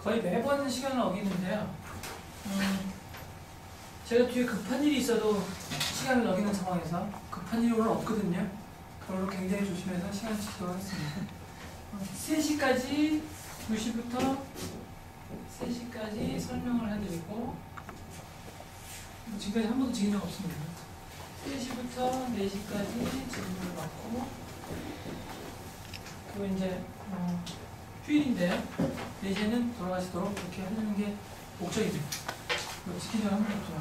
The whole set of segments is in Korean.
거의 매번 시간을 어기는데요. 제가 뒤에 급한 일이 있어도 시간을 어기는 상황에서 급한 일이 오늘 없거든요. 그걸로 굉장히 조심해서 시간 지키도록 하겠습니다. 3시까지 2시부터 3시까지 설명을 해드리고 지금까지 한 번도 지긴 적 없습니다. 3시부터 4시까지 질문을 받고 그리고 이제 휴일인데 4시에는 돌아가시도록 그렇게 하려는 게 목적입니다. 지키려고 하는 거죠.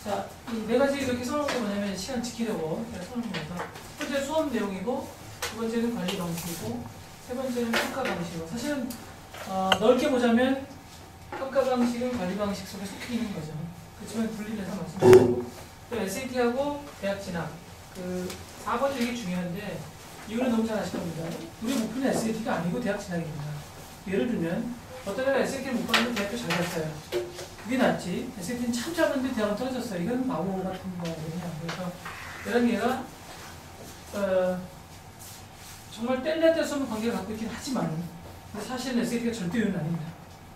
자, 이 4가지 이렇게 써놓은 게 뭐냐면 시간 지키려고 제가 써놓은 거여서 첫 번째 수업 내용이고 두 번째는 관리 방식이고 세 번째는 평가 방식이고 사실은 넓게 보자면 평가 방식은 관리 방식 속에 속해 있는 거죠. 그렇지만 분리해서 말씀드리고 또 SAT하고 대학 진학 4번이 되게 중요한데 이거는 너무 잘 아실 겁니다. 우리 목표는 SAT가 아니고 대학 진학입니다. 예를 들면 어떤 애가 SAT를 못 봤는데 대학교 잘 갔어요. 그게 낫지. SAT는 참 짧은데 대학은 떨어졌어요. 이건 마법 같은 거거든요. 그래서 이런 얘가 정말 뗄래야 뗄수 관계를 갖고 있긴 하지만 근데 사실은 SAT가 절대 요인은 아닙니다.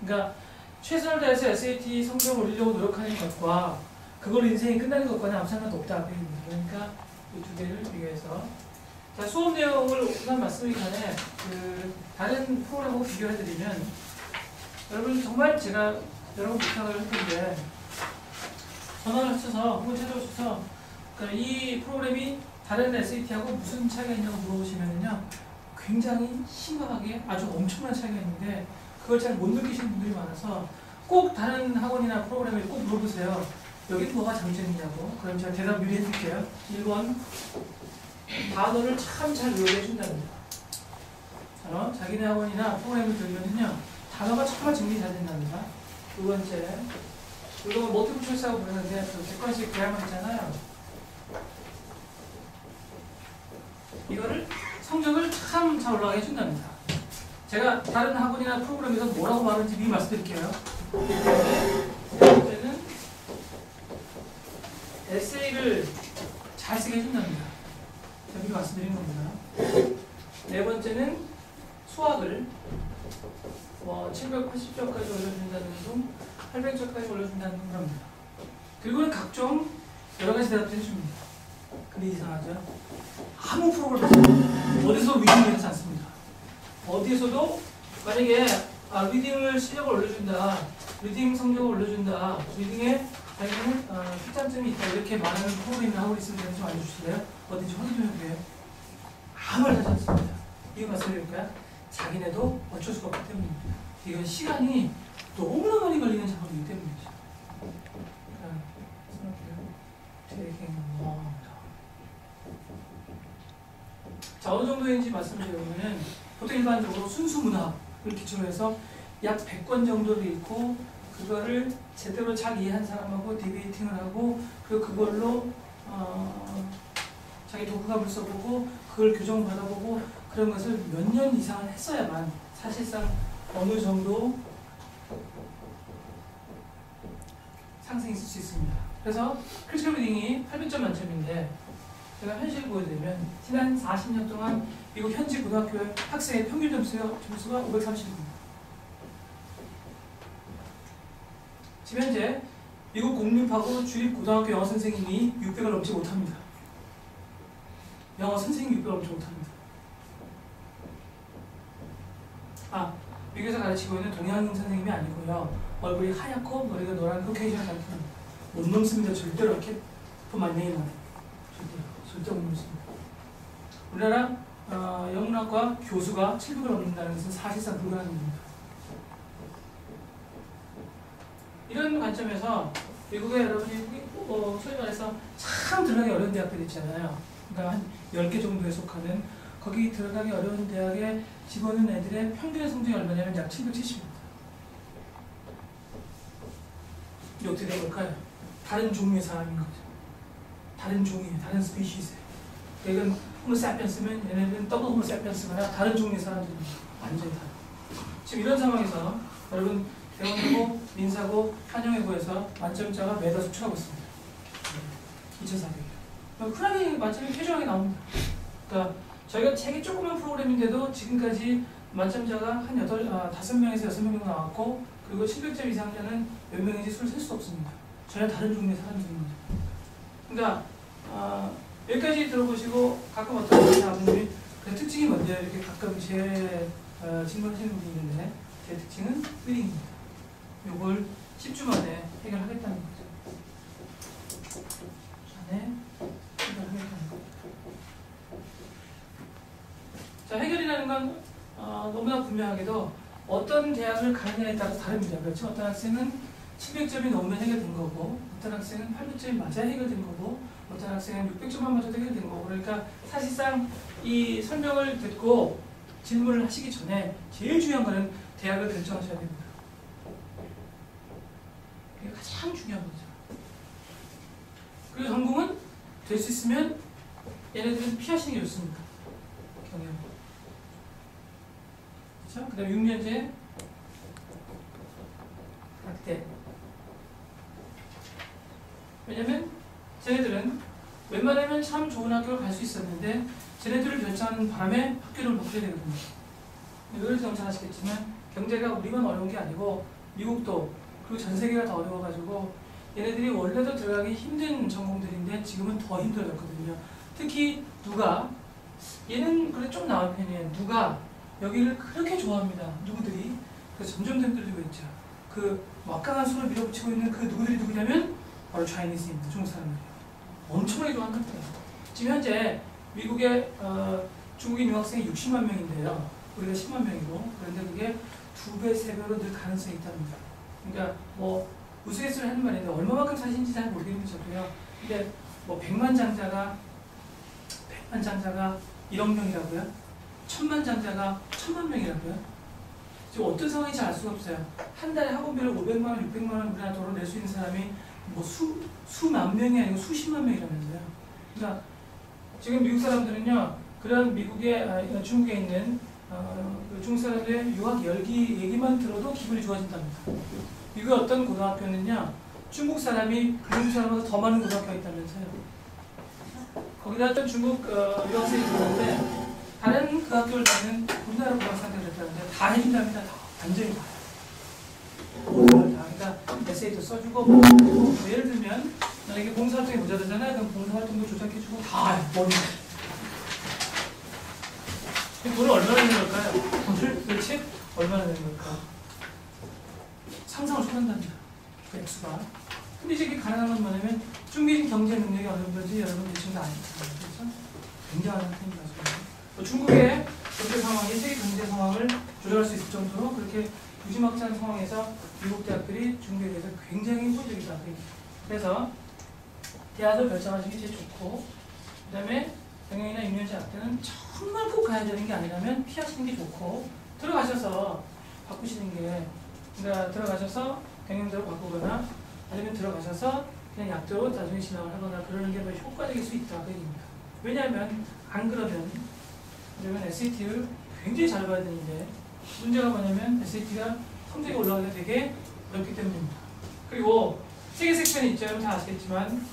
그러니까 최선을 다해서 SAT 성적을 올리려고 노력하는 것과 그걸로 인생이 끝나는 것과는 아무 상관도 없다. 그러니까 이 두 개를 비교해서 자, 수업 내용을 우선 말씀드리기 전에 다른 프로그램하고 비교해드리면 여러분 정말 제가 여러분 부탁을 할 텐데 전화를 하셔서 혹은 찾아오셔서 그러니까 이 프로그램이 다른 SAT하고 무슨 차이가 있냐고 물어보시면요 굉장히 심각하게 아주 엄청난 차이가 있는데 그걸 잘 못 느끼시는 분들이 많아서 꼭 다른 학원이나 프로그램에 꼭 물어보세요. 여기 뭐가 장점이냐고. 그럼 제가 대답 미리 해드릴게요. 1번 단어를 참 잘 요리해 준답니다. 자기네 학원이나 프로그램을 들면은요 단어가 정말 정리 잘 된답니다. 두 번째, 이거 멀티플 초이스하고 부르는데 객관식 계약만 있잖아요. 이거를 성적을 참 잘 올라가게 해준답니다. 제가 다른 학원이나 프로그램에서 뭐라고 말하는지 미리 말씀드릴게요. 세 번째는 에세이를 잘 쓰게 해준답니다. 제가 미리 말씀드린 겁니다. 네 번째는 수학을 780점까지 올려준다는 둥, 800점까지 올려준다는 둥 합니다. 그리고는 각종 여러가지 대답도 해줍니다. 근데 이상하죠? 아무 프로그램에서 어디서 리딩을 하지 않습니다. 어디에서도 만약에 리딩을 실력을 올려준다, 리딩 성적을 올려준다, 리딩에 자기는 특장점이 있다 이렇게 말하는 프로그램이나 하고 있으면 좀 알려주실래요? 어딘지 확인 좀 해볼게요. 아무 말 하지 않습니다. 이거 말씀드릴까요? 자기네도 어쩔 수가 없기 때문입니다. 이건 시간이 너무나 많이 걸리는 작업이기 때문이죠. 자, 어느 정도인지 말씀드리면 보통 일반적으로 순수 문학을 기초로 해서 약 100권 정도를 읽고 그거를 제대로 잘 이해한 사람하고 디베이팅을 하고 그리고 그걸로 자기 독후감을 써보고 그걸 교정받아보고 그런 것을 몇 년 이상을 했어야만 사실상 어느 정도 상승이 있을 수 있습니다. 그래서 크리티컬 리딩이 800점 만점인데 제가 현실을 보여드리면 지난 40년 동안 미국 현지 고등학교 학생의 평균 점수가 530입니다. 지금 현재 미국 공립하고 주립고등학교 영어 선생님이 600을 넘지 못합니다. 영어 선생님 600을 넘지 못합니다. 미국에서 가르치고 있는 동양인 선생님이 아니고요. 얼굴이 하얗고 머리가 노란 코케이션 가르치는 못 넘습니다. 절대로 이렇게 포만네이만 절대 못 넘습니다. 우리나라 영문학과 교수가 700을 넘는다는 것은 사실상 불가능한 일입니다. 이런 관점에서 미국의 여러분이 소위 말해서 참 들어가기 어려운 대학들 있잖아요. 그러니까 한 10개 정도에 속하는 거기 들어가기 어려운 대학에 집어넣은 애들의 평균의 성적이 얼마냐면 약 770입니다. 이게 어떻게 된 걸까요? 다른 종류의 사람인 거죠. 다른 종류의, 다른 스피시스예요. 이건 호모사피엔스면 얘네들은 더블 호모사피엔스거나 다른 종류의 사람들입니다. 완전히 다른. 지금 이런 상황에서 여러분 대원고, 민사고, 한영외고에서 만점자가 매달 수출하고 있습니다. 2,400이요. 흔하게 만점이 쾌적하게 나옵니다. 그러니까 저희가 책이 조그만 프로그램인데도 지금까지 만점자가 한 5명에서 6명 정도 나왔고, 그리고 700점 이상자는 몇 명인지 수를 셀 수 없습니다. 전혀 다른 종류의 사람들입니다. 그러니까 여기까지 들어보시고 가끔 어떤 아버님이 그 특징이 뭔데요? 이렇게 가끔 제 질문하시는 분이 있는데, 제 특징은 리딩입니다. 요걸 10주 만에 해결하겠다는 거죠. 안에 해결하겠다는 거죠. 자, 해결이라는 건 너무나 분명하게도 어떤 대학을 가느냐에 따라서 다릅니다. 그렇죠? 어떤 학생은 700점이 넘으면 해결된 거고, 어떤 학생은 800점이 맞아야 해결된 거고, 어떤 학생은 600점만 맞아도 해결된 거고. 그러니까 사실상 이 설명을 듣고 질문을 하시기 전에 제일 중요한 거는 대학을 결정하셔야 됩니다. 이게 가장 중요한 거죠. 그리고 전공은 될 수 있으면 얘네들은 피하시는 게 좋습니다. 경영. 그렇죠? 그 다음에 6년제 학대. 왜냐면 쟤네들은 웬만하면 참 좋은 학교를 갈 수 있었는데 쟤네들을 결정하는 바람에 학교를 바꾸게 되거든요. 여러분들 잘 아시겠지만 경제가 우리만 어려운 게 아니고 미국도 그리고 전 세계가 다 어려워가지고 얘네들이 원래도 들어가기 힘든 전공들인데 지금은 더 힘들어졌거든요. 특히 누가 얘는 그래 좀 나은 편이에요. 누가 여기를 그렇게 좋아합니다. 누구들이. 그래서 점점 들리고 있죠. 그 막강한 수를 밀어붙이고 있는 그 누구들이 누구냐면 바로 차이니스입니다. 중국 사람들이에요. 엄청나게 좋아하는 것 같아요. 지금 현재 미국의 중국인 유학생이 60만 명인데요. 우리가 10만 명이고, 그런데 그게 2배, 3배로 늘 가능성이 있답니다. 그러니까 뭐 우스갯소리 하는 말인데 얼마만큼 사실인지 잘 모르겠는데 저도요. 근데 뭐 100만 장자가 1억 명이라고요? 1000만 장자가 1000만 명이라고요? 지금 어떤 상황인지 알 수가 없어요. 한 달에 학원비를 500만 원, 600만 원 우리나라 돈으로 낼 수 있는 사람이 뭐 수만 명이 아니고 수십만 명이라면서요. 그러니까 지금 미국 사람들은요, 그런 미국의 중국에 있는 중국 사람들의 유학 열기 얘기만 들어도 기분이 좋아진답니다. 미국의 어떤 고등학교는요, 중국 사람이 그 중국 사람보다 더 많은 고등학교가 있다면서요. 거기다 또 중국 유학생이 들어오는데 다른 그 학교를 다니는 우리나라 고등학생들이 있다는데 다 해준답니다. 다. 완전히 다. 그러니까 에세이도 써주고, 뭐 예를 들면 만약에 봉사활동이 모자라잖아요. 그럼 봉사활동도 조작해주고 다 해. 돈을 얼마나 내는 걸까요? 돈을 도대체 얼마나 내는 걸까? 상상을 초월한답니다. 그 액수가. 근데 이제 이게 가능한 건 뭐냐면 중국인 경제 능력이 어느 정도인지 여러분 대충 다 아니까. 그렇죠? 굉장한 상태입니다. 중국의 경제 상황이 세계 경제 상황을 조절할 수 있을 정도로 그렇게 무지막지한 상황에서 미국 대학들이 중국에 대해서 굉장히 호의적이다. 그래서 대학을 결정하시기 제일 좋고, 그 다음에 경영이나 6년제 학교는 정말 꼭 가야 되는 게 아니라면 피하시는 게 좋고, 들어가셔서 바꾸시는 게, 그러니까 들어가셔서 경영대로 바꾸거나 아니면 들어가셔서 그냥 약대로 나중에 진학을 하거나 그러는 게 더 효과적일 수 있다. 그 얘기입니다. 왜냐하면 안 그러면 SAT를 굉장히 잘 봐야 되는데 문제가 뭐냐면 SAT가 성적이 올라가기가 되게 어렵기 때문입니다. 그리고 세개 섹션이 있죠. 여러분 다 아시겠지만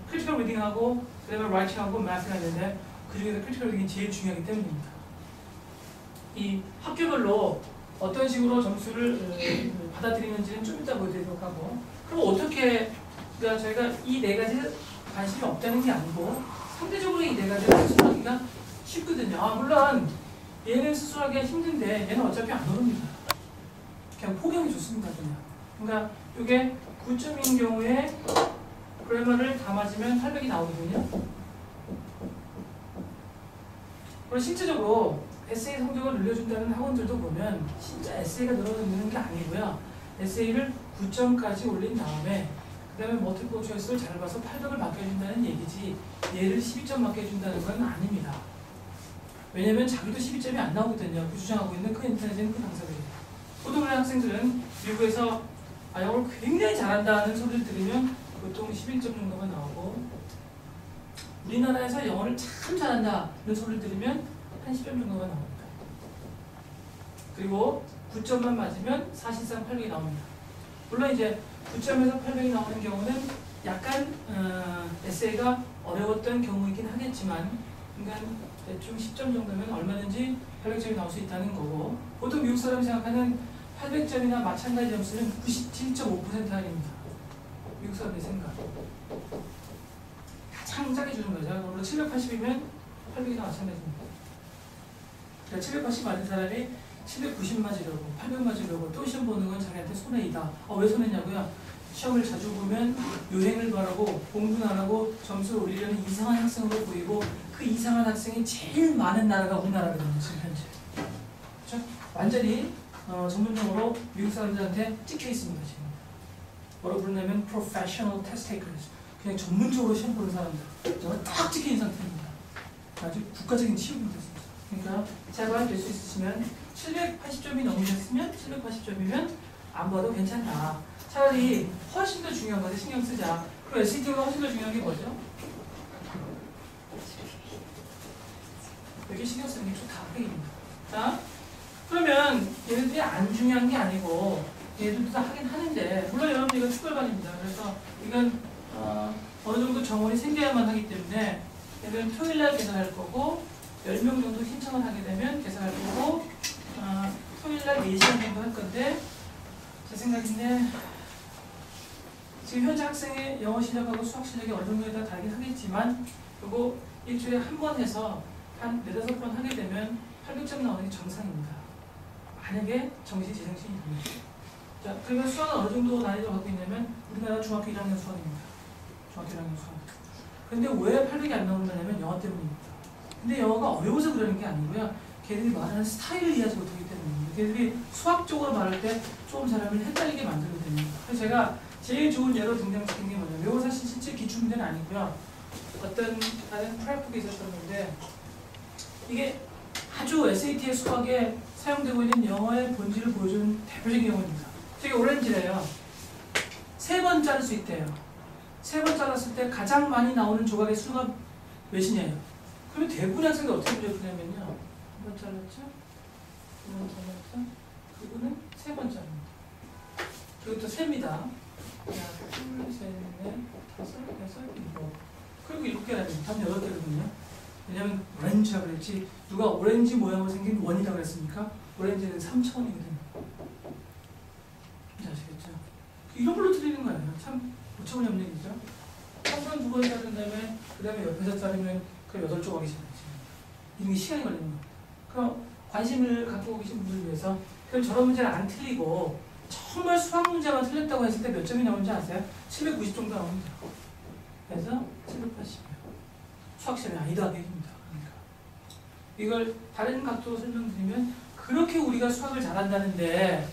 크리티컬 리딩하고 그다음에 라이팅하고 매스가 있는데 그 중에서 크리티컬 리딩이 제일 중요하기 때문입니다. 이 학교별로 어떤 식으로 점수를 받아들이는지는 좀 이따 보여드리도록 하고, 그럼 어떻게, 그러니까 저희가 이 네 가지 관심이 없다는 게 아니고 상대적으로 이 네 가지를 수술하기가 쉽거든요. 물론 얘는 수술하기가 힘든데 얘는 어차피 안 오릅니다. 그냥 포기하기 좋습니다. 그냥. 그러니까 이게 9점인 경우에 그래머를 다 맞으면 800이 나오거든요. 그리고 실제적으로 에세이 성적을 늘려준다는 학원들도 보면 진짜 에세이가 늘어지는 게 아니고요. 에세이를 9점까지 올린 다음에 그 다음에 멀티플 초이스를 잘 봐서 800을 맡겨준다는 얘기지 얘를 12점 맡겨준다는 건 아닙니다. 왜냐면 자기도 12점이 안 나오거든요. 그 주장하고 있는 그 인터넷에는 그 강사들이. 보통 학생들은 미국에서 영어를 굉장히 잘한다는 소리를 들으면 보통 11점 정도가 나오고, 우리나라에서 영어를 참 잘한다는 소리를 들으면 한 10점 정도가 나옵니다. 그리고 9점만 맞으면 사실상 800이 나옵니다. 물론 이제 9점에서 800이 나오는 경우는 약간 에세이가 어려웠던 경우이긴 하겠지만 그러니까 대충 10점 정도면 얼마든지 800점이 나올 수 있다는 거고, 보통 미국 사람이 생각하는 800점이나 마찬가지 점수는 97.5% 아닙니다. 미국 사람의 생각. 가장 짜게 주는 거죠. 물론 780이면 800이나 마찬가지입니다. 그러니까 780 맞은 사람이 790 맞으려고, 800 맞으려고 또 시험 보는 건 자기한테 손해이다. 왜 손해냐고요? 시험을 자주 보면 요행을 바라고 공부는 안 하고 점수를 올리려는 이상한 학생으로 보이고, 그 이상한 학생이 제일 많은 나라가 우리나라거든요, 지금 현재. 그렇죠? 완전히 전문적으로 미국 사람들한테 찍혀 있습니다, 지금. 뭐라고 부르냐면 professional test takers. 그냥 전문적으로 시험 보는 사람들. 저는 딱 찍혀 있는 상태입니다. 아주 국가적인 취업이 됐습니다. 그러니까 제가 될 수 있으시면 780점이 넘으셨으면 780점이면 안 봐도 괜찮다. 차라리 훨씬 더 중요한 것에 신경 쓰자. 그럼 SAT보다 훨씬 더 중요한 게 뭐죠? 여기 신경 쓰는 게 좋다. 그 얘기입니다. 자, 그러면 얘네들이 안 중요한 게 아니고 얘들도 다 하긴 하는데, 물론 여러분 이건 특별반입니다. 그래서 이건 어느 정도 정원이 생겨야만 하기 때문에 얘들은 토요일날 계산할 거고, 10명 정도 신청을 하게 되면 계산할 거고, 토요일날 4시간 정도 할 건데, 제 생각인데 지금 현재 학생의 영어 실력하고 수학 실력이 어느 정도에 다 다르긴 하겠지만, 그리고 일주일에 한 번 해서 한 4-5번 하게 되면 800점 나오는 게 정상입니다. 만약에 정시 제정신이 됩니다. 자, 그러면 수학은 어느 정도 난이도를 갖고 있냐면 우리나라 중학교 1학년 수학입니다. 중학교 1학년 수학. 근데 왜 800이 안 나오냐면 영어 때문입니다. 근데 영어가 어려워서 그러는 게 아니고요. 걔들이 말하는 스타일을 이해하지 못하기 때문입니다. 걔들이 수학적으로 말할 때 조금 사람을 헷갈리게 만들게 됩니다. 그래서 제가 제일 좋은 예로 등장시킨 게 뭐냐면, 이거 사실 실제 기출문제는 아니고요. 어떤 다른 프랩북에 있었었는데, 이게 아주 SAT의 수학에 사용되고 있는 영어의 본질을 보여주는 대표적인 경우입니다. 저게 오렌지래요. 3번 자를 수 있대요. 3번 잘랐을 때 가장 많이 나오는 조각의 수가 몇이냐요? 그러면 대부분 학생들 어떻게 문제를 푸냐면요. 1번 잘랐죠? 2번 잘랐죠? 그리고는 3번 자릅니다. 그리고 또 셉니다. 하나, 둘, 셋, 넷, 다섯, 여섯, 일곱. 그리고 7개라니. 답은 8개거든요. 왜냐면 오렌지라고 그랬지, 누가 오렌지 모양으로 생긴 원이라고 그랬습니까? 오렌지는 3차원이거든요. 아시겠죠? 이런 걸로 틀리는 거예요. 참 어처구니 없는 얘기죠. 한 번, 2번 자른 다음에 그 다음에 옆에서 자르면 그 8조각이 자라지. 이런 게 시간이 걸리는 거예요. 그럼 관심을 갖고 계신 분들을 위해서, 그럼 저런 문제는 안 틀리고 정말 수학 문제만 틀렸다고 했을 때 몇 점이 나오는지 아세요? 790 정도 나옵니다. 그래서 780이에요. 수학 시험이 아니다 얘기입니다. 그러니까 이걸 다른 각도로 설명드리면, 그렇게 우리가 수학을 잘한다는데,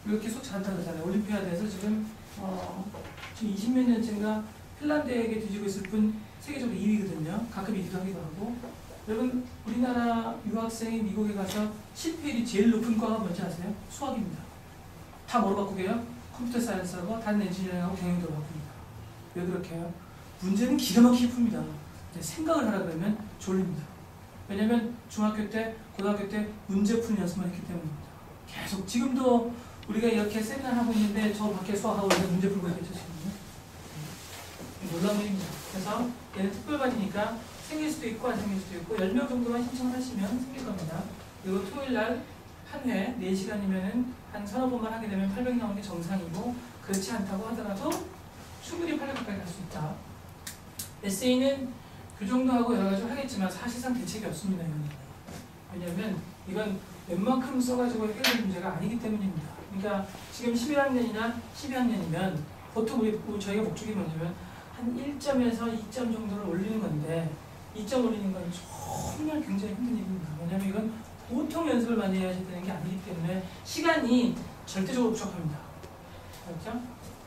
이렇게 수학 잘한다고 하잖아요. 올림피아드에서 지금 20몇 년째인가 핀란드에게 뒤지고 있을 뿐 세계적으로 2위거든요. 가끔 2위도 하기도 하고. 여러분, 우리나라 유학생이 미국에 가서 실패율이 제일 높은 과가 뭔지 아세요? 수학입니다. 다 뭐로 바꾸게요? 컴퓨터 사이언스하고 다른 엔지니어링하고 경영도로 바꿉니다. 왜 그렇게 해요? 문제는 기가 막히게 풉니다. 생각을 하라 그러면 졸립니다. 왜냐면 중학교 때, 고등학교 때 문제 푸는 연습만 했기 때문입니다. 계속 지금도 우리가 이렇게 세미나 하고 있는데 저 밖에 수학하고 있는데 문제 풀고 있겠죠, 지금요? 놀라운 일입니다. 그래서 얘는 특별반이니까 생길 수도 있고 안 생길 수도 있고, 10명 정도만 신청을 하시면 생길 겁니다. 그리고 토요일날 한 회 4시간이면은 한 3-4번만 하게 되면 800 나오는 게 정상이고, 그렇지 않다고 하더라도 충분히 800 가까이 갈 수 있다. 에세이는 교정도 하고 여러 가지 하겠지만 사실상 대책이 없습니다. 왜냐하면 이건 웬만큼 써가지고 해결될 문제가 아니기 때문입니다. 그러니까 지금 11학년이나 12학년이면 보통 저희가 목적이 뭐냐면 한 1점에서 2점 정도를 올리는 건데, 2점 올리는 건 정말 굉장히 힘든 일입니다. 왜냐하면 이건 보통 연습을 많이 해야 되는 게 아니기 때문에 시간이 절대적으로 부족합니다. 그렇죠?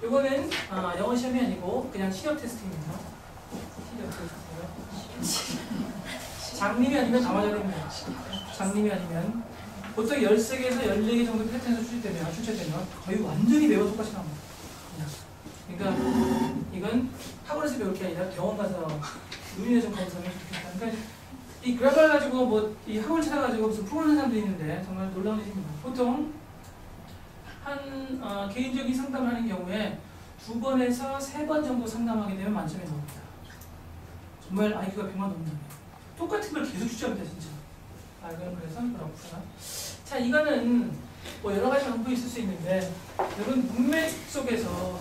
이거는 영어 시험이 아니고 그냥 시력 테스트입니다. 시력 테스트요. 장님이 아니면 다 맞아야 됩니다. 장님이 아니면 보통 13개에서 14개 정도 패턴에서 출제되면 거의 완전히 매우 똑같이 나옵니다. 그러니까 이건 학원에서 배울 게 아니라 병원 가서 눈이나 좀 검사하면 좋겠다. 그러니까 이 그래프를 가지고 뭐 이 학원 찾아가지고 무슨 프로그램 사람도 있는데 정말 놀라운 일입니다. 보통 한 개인적인 상담을 하는 경우에 2번에서 3번 정도 상담하게 되면 만점이 나옵니다. 정말 IQ가 100만 넘는다면. 똑같은 걸 계속 주장합니다, 진짜. 아, 이건 그래서 그렇구나. 자, 이거는 뭐 여러 가지 방법이 있을 수 있는데, 여러분 문맥 속에서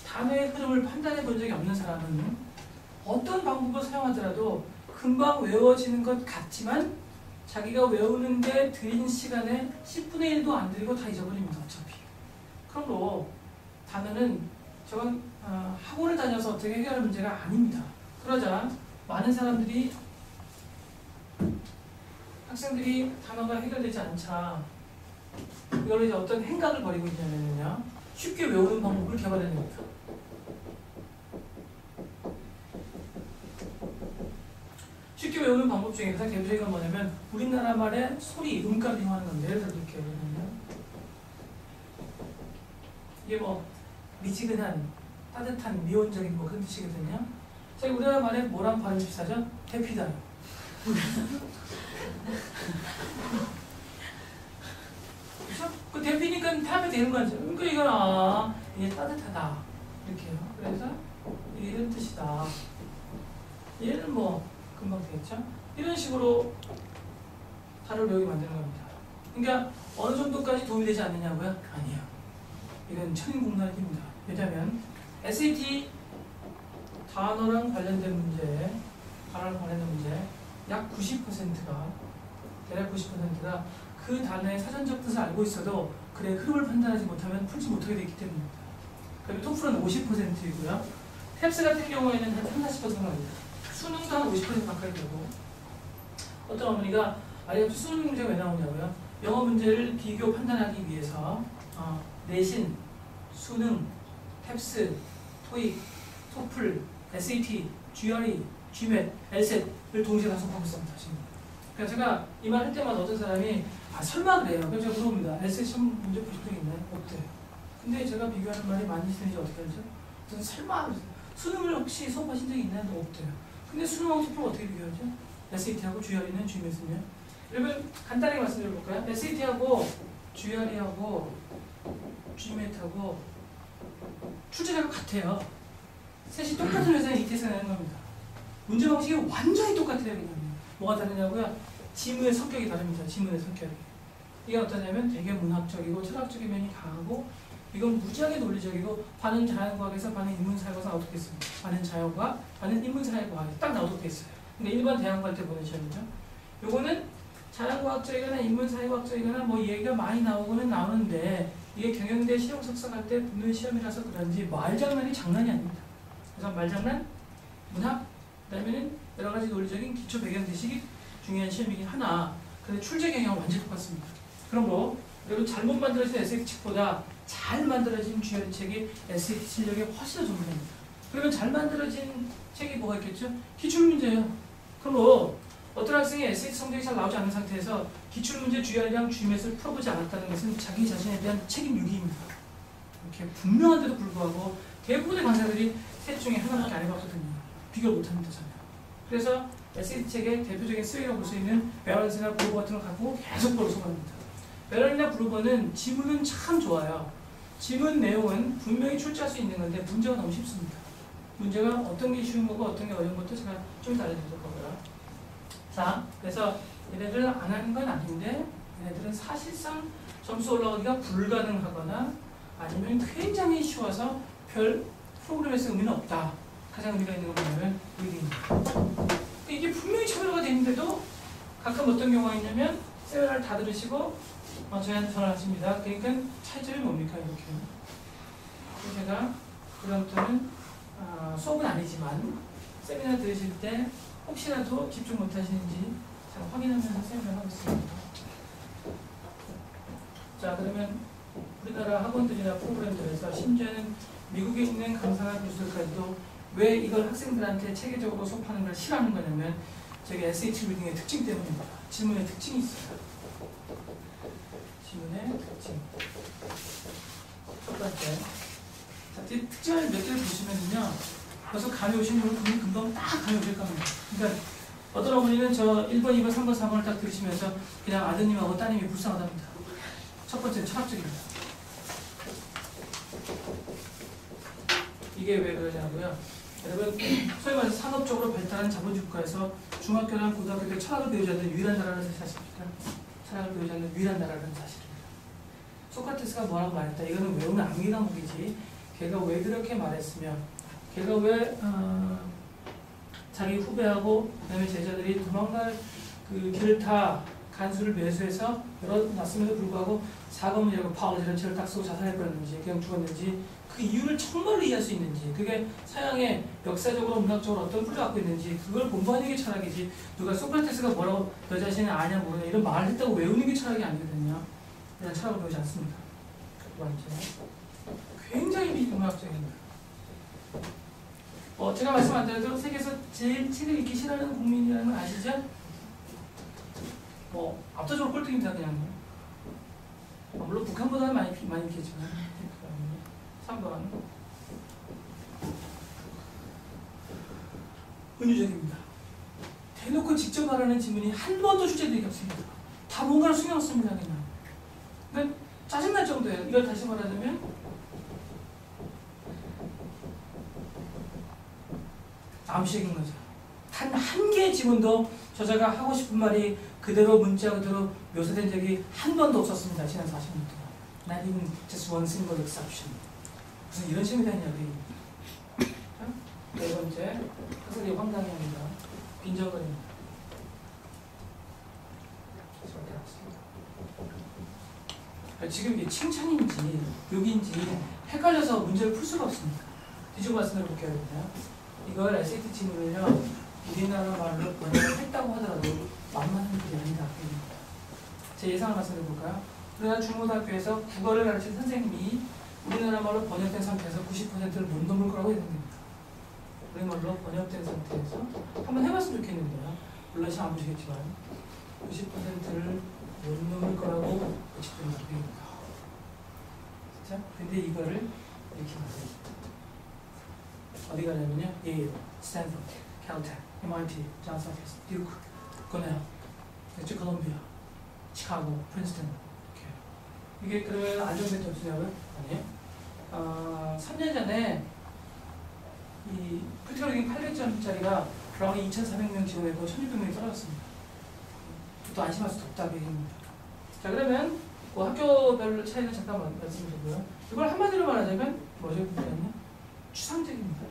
단어의 흐름을 판단해 본 적이 없는 사람은 어떤 방법을 사용하더라도 금방 외워지는 것 같지만 자기가 외우는데 들인 시간의 10분의 1도 안 들이고 다 잊어버립니다, 어차피. 그러므로 단어는 저건 학원을 다녀서 어떻게 해결할 문제가 아닙니다. 그러자 많은 사람들이 학생들이 단어가 해결되지 않자 이걸로 이제 어떤 행각을 벌이고 있냐면요, 쉽게 외우는 방법을 개발해냅니다. 쉽게 외우는 방법 중에 가장 대표적인 건 뭐냐면 우리나라 말의 소리, 음값을 이용하는 건데, 예를 들어볼게요. 이게 뭐 미지근한, 따뜻한, 미온적인 뭐 그런 뜻이거든요. 자, 우리나라 말에 뭐랑 발음이 비슷하죠? 대피다요. 그렇죠? 그 대피니까 하면 되는 거죠. 그러니까 이건 이게 따뜻하다 이렇게요. 그래서 이런 뜻이다. 얘는 뭐 금방 되겠죠? 이런 식으로 단어를 외우게 만드는 겁니다. 그러니까 어느 정도까지 도움이 되지 않느냐고요? 아니에요. 이건 천인공단입니다. 왜냐하면 SAT 단어랑 관련된 문제, 약 90%가, 대략 90%가 그 단어의 사전적 뜻을 알고 있어도 그래 흐름을 판단하지 못하면 풀지 못하게 되기 때문입니다. 그리고 토플은 50%이고요. 탭스 같은 경우에는 한 30-40% 나옵니다. 수능도 한 50% 가까이 되고, 어떤 어머니가 수능 문제가 왜 나오냐고요? 영어 문제를 비교 판단하기 위해서 내신, 수능, 탭스, 토익, 토플, SAT, GRE, GMAT, LSAT을 동시에 단속하고 있습니다, 지금. 그러니까 제가 이 말 할 때마다 어떤 사람이 설마 그래요? 그래서 제가 물어봅니다. LSAT 시험 문제 보실 적 있나요? 없대요. 근데 제가 비교하는 말이 많이 있는지 어떻게 알죠? 저는 설마 수능을 혹시 수업하신 적이 있나요? 없대요. 근데 수능하고 토플을 어떻게 비교하죠? SAT하고 GRE는 GMAT은요? 여러분 간단하게 말씀드려볼까요? SAT하고 GRE하고 GMAT하고 출제자가 같아요. 셋이 똑같은 회사에 이 테스트를 내는 겁니다. 문제 방식이 완전히 똑같아요. 그냥. 뭐가 다르냐고요? 지문의 성격이 다릅니다. 지문의 성격이. 이게 어떠냐면 되게 문학적이고 철학적인 면이 강하고, 이건 무지하게 논리적이고, 반은 자연과학에서 반은 인문사회과에서 나오게 있습니다. 반은 자연과학, 반은 인문사회과학에 딱 나오게 있어요. 근데 일반 대학갈 때 보는 시험이죠. 요거는 자연과학적이거나 인문사회과학적이거나 뭐 얘기가 많이 나오는데, 이게 경영대 실용 석사할 때 붙는 시험이라서 그런지 말장난이 장난이 아닙니다. 그래서 말장난, 문학, 그다음에는 여러 가지 논리적인 기초 배경 지식이 중요한 시험이긴 하나, 근데 출제 경향은 완전히 똑같습니다. 그러므로 여러분 잘못 만들어진 SAT 책보다 잘 만들어진 GRE 책이 SAT 실력에 훨씬 더 좋습니다. 그러면 잘 만들어진 책이 뭐가 있겠죠? 기출문제예요. 그러므로 어떤 학생이 SAT 성적이 잘 나오지 않는 상태에서 기출문제 GRE랑 GMAT을 풀어보지 않았다는 것은 자기 자신에 대한 책임 유기입니다. 이렇게 분명한데도 불구하고 대부분의 강사들이 셋 중에 하나밖에 안 해봤거든요. 비교를 못합니다, 전혀. 그래서 SAT 책의 대표적인 쓰레기라고 볼 수 있는 베런스나 브루버 같은 걸 갖고 계속 보러서갑니다. 베런이나 브루버는 지문은 참 좋아요. 지문 내용은 분명히 출제할 수 있는 건데 문제가 너무 쉽습니다. 문제가 어떤 게 쉬운 거고 어떤 게 어려운 것도 제가 좀 이따 알려드릴 거고요. 자, 그래서 얘네들 안 하는 건 아닌데 얘네들은 사실상 점수 올라가기가 불가능하거나 아니면 굉장히 쉬워서 별 프로그램에서 의미는 없다. 가장 의미가 있는 건 뭐냐면 리딩입니다. 이게 분명히 차별화가 되는데도 가끔 어떤 경우가 있냐면 세미나를 다 들으시고 저희한테 전화를 하십니다. 그러니까 차이점이 뭡니까? 이렇게. 그래서 제가 그다음부터는 수업은 아니지만 세미나 들으실 때 혹시라도 집중 못하시는지 제가 확인하면서 세미나를 하고 있습니다. 자, 그러면 우리나라 학원들이나 프로그램들에서 심지어는 미국에 있는 강사나 교수들까지도 왜 이걸 학생들한테 체계적으로 수업하는 걸 싫어하는 거냐면 저기 SAT 리딩의 특징 때문입니다. 지문의 특징이 있어요. 지문의 특징. 첫 번째. 자, 특징을 몇 개를 보시면요. 벌써 감이 오신 분은 금방 딱 감이 오실 겁니다. 그러니까 어떤 어머니는 저 1번, 2번, 3번, 4번을 딱 들으시면서 그냥 아드님하고 따님이 불쌍하답니다. 첫 번째는 철학적입니다. 이게 왜 그러냐고요? 여러분, 소위 말해서 산업적으로 발달한 자본주의 국가에서 중학교나 고등학교 때 철학을 배우지 않는 유일한 나라는 사실입니다. 철학을 배우지 않는 유일한 나라는 사실입니다. 소크라테스가 뭐라고 말했다. 이거는 외우는 암기 과목이지. 걔가 왜 그렇게 말했으며, 걔가 왜 자기 후배하고 그다음에 제자들이 도망갈 그 길을 다 간수를 매수해서 열어놨음에도 불구하고 사과문이라고 파워지를 책을 딱 쓰고 자살해버렸는지 그냥 죽었는지 그 이유를 정말로 이해할 수 있는지 그게 서양의 역사적으로 문학적으로 어떤 뿌리를 갖고 있는지 그걸 공부하는 게 철학이지 누가 소크라테스가 뭐라고 너 자신은 아냐 모르냐 이런 말을 했다고 외우는 게 철학이 아니거든요. 그냥 철학을 배우지 않습니다. 두 번째 굉장히 미문학적입니다. 제가 말씀 안 드려도 세계에서 제일 책을 읽기 싫어하는 국민이라는 걸 아시죠? 압도적으로 꼴등입니다. 그냥 물론 북한보다는 많이 읽겠지만 3번 은유적입니다. 대놓고 직접 말하는 질문이 한 번도 주제되기 없습니다. 다 뭔가를 숨겨놓습니다. 그냥 그러니까 짜증날 정도예요. 이걸 다시 말하자면 암시적인 거죠. 단 한 개의 지문도 저자가 하고 싶은 말이 그대로 문자 그대로 묘사된 적이 한 번도 없었습니다. 지난 40년 동안. Not even just one single exception. 무슨 이런 식으로 되냐 우리. 네 번째, 사설이 황당해 합니다. 빈정거립니다. 지금 이게 칭찬인지 욕인지 헷갈려서 문제를 풀 수가 없습니다. 뒤집어 말씀을 볼게요. 이걸 SAT 친구를요 우리나라 말로 번역을 했다고 하더라도 만만한 일이 아니다. 제 예상을 말씀해 볼까요? 우리나라 중고등학교에서 국어를 가르친 선생님이 우리나라 말로 번역된 상태에서 90%를 못 넘을 거라고 예상됩니다. 우리말로 번역된 상태에서 한번 해봤으면 좋겠는데요. 물론 잘 안 보시겠지만 90%를 못 넘을 거라고 예측됩니다. 자, 근데 이거를 이렇게 말해요. 어디 가냐면요. 예일, 스탠포드, 캘텍, MIT, 존스 홉킨스, 듀크, 코넬, 콜롬비아, 시카고, 프린스턴 이렇게. 이게 그러면 안정된 점수냐고요? 아니에요. 3년 전에 이 크리티컬 800점짜리가 브라운이 2,400명 지원했고 1,600명이 떨어졌습니다. 또 안심할 수 없다 얘기입니다. 자 그러면 그 학교별 차이는 잠깐 말씀드리고요. 이걸 한마디로 말하자면 뭐죠? 문제는요? 추상적입니다.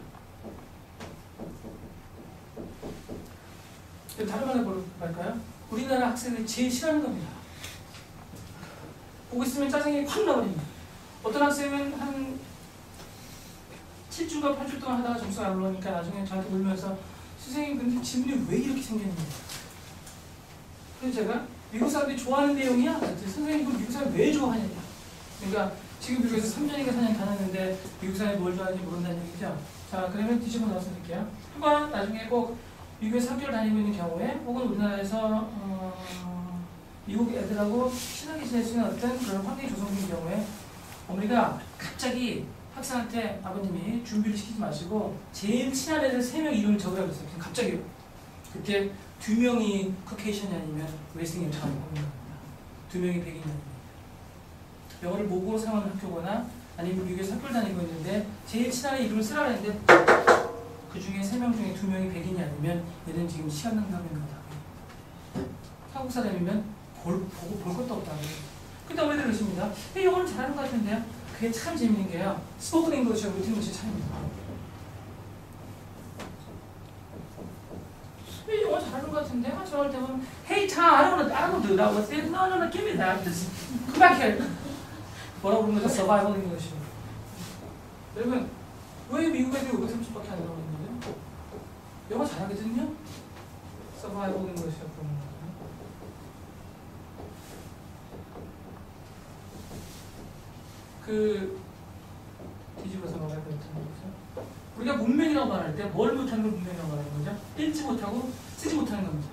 다른 말로 볼까요? 우리나라 학생들이 제일 싫어하는 겁니다. 보고 있으면 짜증이 확 나버립니다. 어떤 학생은 한 7주가 8주 동안 하다가 점수가 안 올라오니까 나중에 저한테 울면서 선생님 근데 질문이 왜 이렇게 생겼는지. 그래서 제가 미국 사람들이 좋아하는 내용이야? 선생님 그럼 미국 사람 왜 좋아하냐? 그러니까 지금 미국에서 3년인가 4년 다녔는데 미국 사람이 뭘 좋아하는지 모른다는 얘기죠. 자 그러면 뒤집어 넣어서 드릴게요. 또한 나중에 꼭 미국에서 학교를 다니고 있는 경우에 혹은 우리나라에서 미국 애들하고 친하게 지낼 수 있는 어떤 그런 환경이 조성된 경우에 어머니가 갑자기 학생한테 아버님이 준비를 시키지 마시고 제일 친한 애들 3명 이름을 적으라고 했어요. 갑자기 그때 2명이 커케이션이 아니면 웨스팅이 잘 안 보는 겁니다. 2명이 백인이 아닙니다. 영어를 모국어로 사용하는 학교거나 아니면 미국에서 학교를 다니고 있는데 제일 친한 애 이름을 쓰라고 했는데 그 중에 3명 중에 2명이 백인이 아니면 얘는 지금 시간 낭비하는 거다. 한국 사람이면 볼 것도 없다고. 근데 어머니 그러십니다. 영어를 잘하는 것 같은데요. 그게 참 재밌는 게요. 스포큰 잉글리시하고 리튼 잉글리시 차이입니다. 영어 잘하는 것 같은데? 저럴 때 보면 Hey Tom, I don't want to do that with it. No, give me that. Just come back here. 뭐라고 부르는 거죠? Survival English. 여러분, 왜 미국 애들이 530밖에 안 나오는 거예요? 영어 잘하거든요? Survival English라고 부르는 거예요. 뒤집어서 말할 때 어떤 거죠? 우리가 문맹이라고 말할 때 뭘 못하는 걸 문맹이라고 말하는 거죠? 읽지 못하고 쓰지 못하는 겁니다.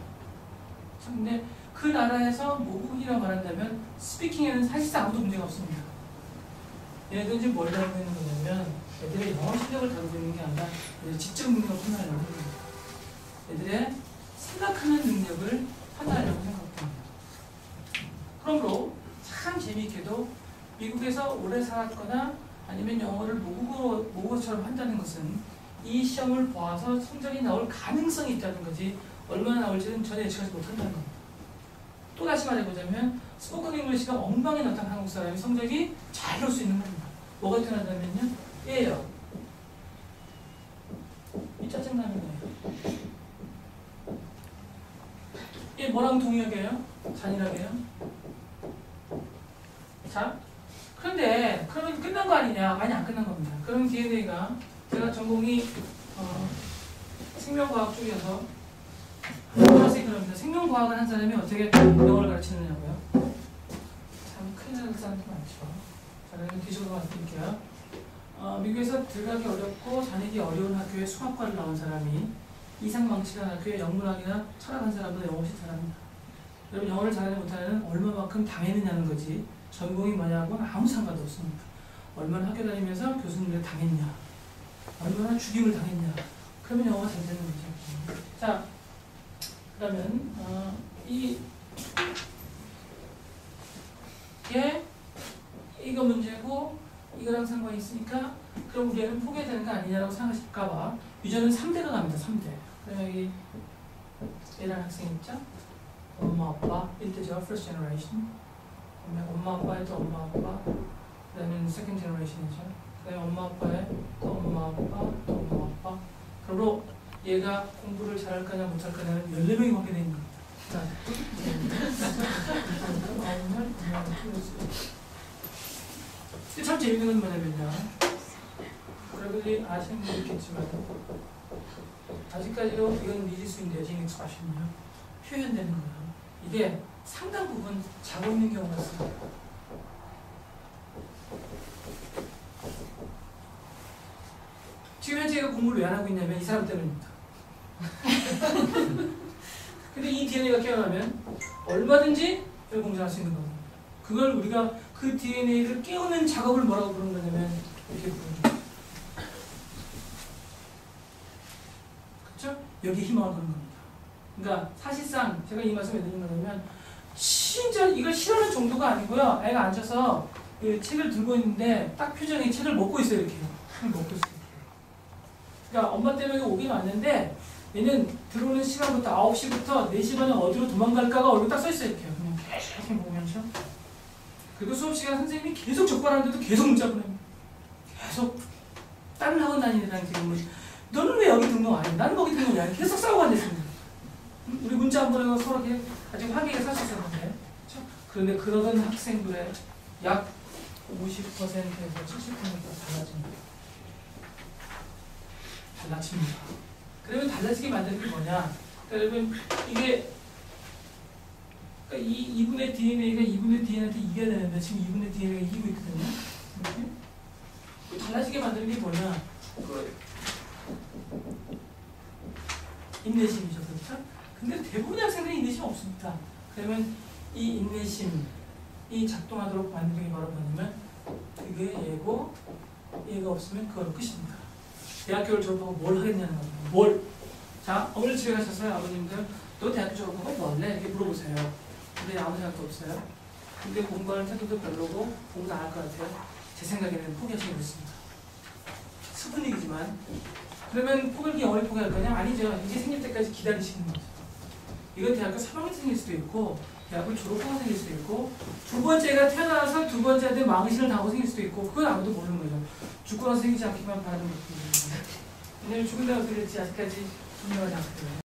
근데 그 나라에서 모국이라고 말한다면 스피킹에는 사실상 아무도 문제가 없습니다. 얘네들은 지금 뭘 다루고 있는 거냐면 애들의 영어 실력을 다루고 있는 게 아니라 애들의 지적 능력을 판단하려고 합니다. 애들의 생각하는 능력을 판단하려고 생각합니다. 그러므로 참 재미있게도 미국에서 오래 살았거나 아니면 영어를 모국어처럼 한다는 것은 이 시험을 보아서 성적이 나올 가능성이 있다는 거지 얼마나 나올지는 전혀 예측하지 못한다는 겁니다. 또 다시 말해보자면 스포큰 잉글리시가 엉망이 나타난 한국 사람이 성적이 잘 나올 수 있는 겁니다. 뭐가 태어난다면요? 얘예요. 이 짜증나는 거예요. 얘 뭐랑 동의하게요? 잔인하게요? 자, 그런데 그러면 끝난 거 아니냐? 아니 안 끝난 겁니다. 그럼 DNA가 제가 전공이 생명과학 쪽이어서 그래서 그럽니다. 생명과학을 한 사람이 어떻게 영어를 가르치느냐고요? 참 큰일 나는 사람도 많죠. 자, 그러면 뒤집어서 말씀드릴게요. 미국에서 들어가기 어렵고 다니기 어려운 학교에 수학과를 나온 사람이 이상 망치한 학교에 영문학이나 철학한 사람보다 영어 훨씬 잘합니다. 여러분 영어를 잘하지 못하는 얼마만큼 당했느냐는 거지 전공이 뭐냐고는 아무 상관도 없습니다. 얼마나 학교 다니면서 교수님을 당했냐, 얼마나 죽임을 당했냐, 그러면 영어가 잘 되는 거죠. 자, 그러면 이거 문제고 이거랑 상관이 있으니까 그럼 우리는 포기해야 되는 거 아니냐라고 생각하실까봐 유전은 3대가 갑니다. 3대. 그러면 여기 얘라는 학생 있죠? 엄마 아빠 1대죠. first generation. 그다음에 엄마 아빠의 또 엄마 아빠, 그 다음에 second generation이죠. 그 다음에 엄마 아빠의 또 엄마 아빠, 또 엄마 아빠. 그리고 얘가 공부를 잘할 거냐 못할 거냐는 14명이 관계되어 있는 겁니다. 자, 참 재밌는 건 뭐냐면요. 여러분들이 아시는 분도 있겠지만 아직까지도 이건 미지수인데요. 지금 익스프레션이요. 표현되는 거예요. 이게 상당 부분 자고 있는 경우가 있습니다. 지금 현재 공부를 왜 안 하고 있냐면 이 사람 때문입니다. 근데 이 DNA가 깨어나면 얼마든지 이걸 공부할 수 있는 겁니다. 그걸 우리가 그 DNA를 깨우는 작업을 뭐라고 부르는 거냐면 이렇게 부르는 거죠. 그렇죠? 여기 희망을 거는 겁니다. 그러니까 사실상 제가 이 말씀을 드리는 거냐면 진짜 이걸 싫어하는 정도가 아니고요. 애가 앉아서 그 책을 들고 있는데 딱 표정이 책을 먹고 있어요. 이렇게. 책을 먹고 있어요. 그러니까 엄마 때문에 오긴 왔는데 얘는 들어오는 시간부터 9시부터 4시 반에 어디로 도망갈까가 얼굴 딱 써있어요. 이렇게. 그냥 계속 이렇게 보면서. 그리고 수업시간 선생님이 계속 적발하는데도 계속 문자 보냅니다. 계속 다른 학원 다니는 애랑 지금 너는 왜 여기 등록 안 해? 나는 거기 등록 안 해. 계속 싸우고 앉았습니다. 우리 문자 한 번에 서로 아직 화기가 살 수 있었는데. 그런데 그러던 학생들의 약 50%에서 70%가 달라집니다. 달라집니다. 그러면 달라지게 만드는 게 뭐냐? 그러면 이게 그러니까 이 2분의 DNA가 2분의 DNA한테 이겨야 되는데 지금 2분의 DNA가 이기고 있거든요. 달라지게 만드는 게 뭐냐? 인내심이죠. 그렇죠? 근데 대부분의 학생들이 인내심 없습니다. 그러면 이 인내심이 작동하도록 만드는 게 바로 뭐냐면 그게 얘고 얘가 없으면 그거로 끝입니다. 대학교를 졸업하고 뭘 하겠냐는 겁니다. 뭘? 자, 어머니 집에 가셔서요. 아버님들 너 대학교 졸업하고 뭐 할래? 이렇게 물어보세요. 근데 아무 생각도 없어요. 근데 공부하는 태도도 별로고 공부도 안 할 것 같아요. 제 생각에는 포기하시고 있습니다. 슬픈 얘기지만 그러면 영원히 포기할 거냐? 아니죠. 이게 생길 때까지 기다리시는 거죠. 이건 대학교 3학년 생길 수도 있고 대학을 졸업하고 생길 수도 있고 두 번째가 태어나서 두 번째한테 망신을 당하고 생길 수도 있고 그건 아무도 모르는 거죠. 죽고 나서 생기지 않기만 바라는 것뿐입니다. 왜냐면 죽은 다음 어떻게 될지 아직까지 분명하지 않거든요.